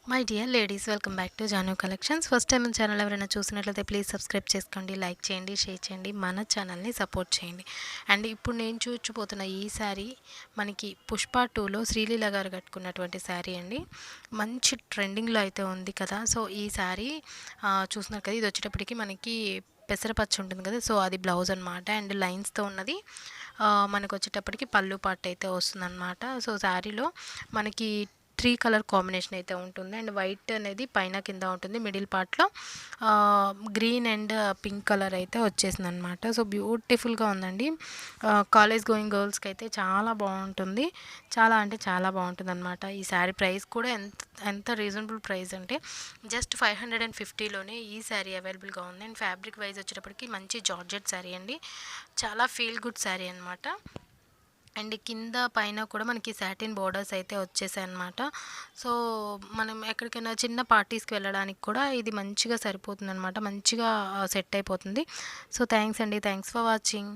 My dear ladies, welcome back to Janu collections. First time మన channel ఎవరైనా చూసినట్లయితే please subscribe చేసుకోండి, లైక్ చేయండి, షేర్ చేయండి, మన ఛానల్ని సపోర్ట్ చేయండి. అండ్ ఇప్పుడు నేను చూచిపోతున్న ఈ శారీ మనకి పుష్ప 2లో శ్రీలీల గారు కట్టుకున్నటువంటి శారీ అండి. మంచి ట్రెండింగ్లో అయితే ఉంది కదా. సో ఈ శారీ చూస్తున్నారు కదా, ఇది వచ్చేటప్పటికి మనకి పెసరపచ్చ ఉంటుంది కదా, సో అది బ్లౌజ్ అనమాట. అండ్ లైన్స్తో ఉన్నది మనకు వచ్చేటప్పటికి పళ్ళు పాట అయితే వస్తుందన్నమాట. సో శారీలో మనకి 3 కలర్ కాంబినేషన్ అయితే ఉంటుంది. అండ్ వైట్ అనేది పైన కింద ఉంటుంది. మిడిల్ పార్ట్లో గ్రీన్ అండ్ పింక్ కలర్ అయితే వచ్చేసింది అనమాట. సో బ్యూటిఫుల్గా ఉందండి. కాలేజ్ గోయింగ్ గర్ల్స్కి అయితే చాలా బాగుంటుంది. చాలా అంటే చాలా బాగుంటుంది అనమాట. ఈ శారీ ప్రైస్ కూడా ఎంత ఎంత రీజనబుల్ ప్రైస్ అంటే జస్ట్ 550లోనే ఈ శారీ అవైలబుల్గా ఉంది. అండ్ ఫ్యాబ్రిక్ వైజ్ వచ్చేటప్పటికి మంచి జార్జెట్ శారీ అండి. చాలా ఫీల్ గుడ్ శారీ అనమాట. అండ్ కింద పైన కూడా మనకి సాటిన్ బోర్డర్స్ అయితే వచ్చేసాయి అనమాట. సో మనం ఎక్కడికైనా చిన్న పార్టీస్కి వెళ్ళడానికి కూడా ఇది మంచిగా సరిపోతుంది అనమాట. మంచిగా సెట్ అయిపోతుంది. సో థ్యాంక్స్ అండి, థ్యాంక్స్ ఫర్ వాచింగ్.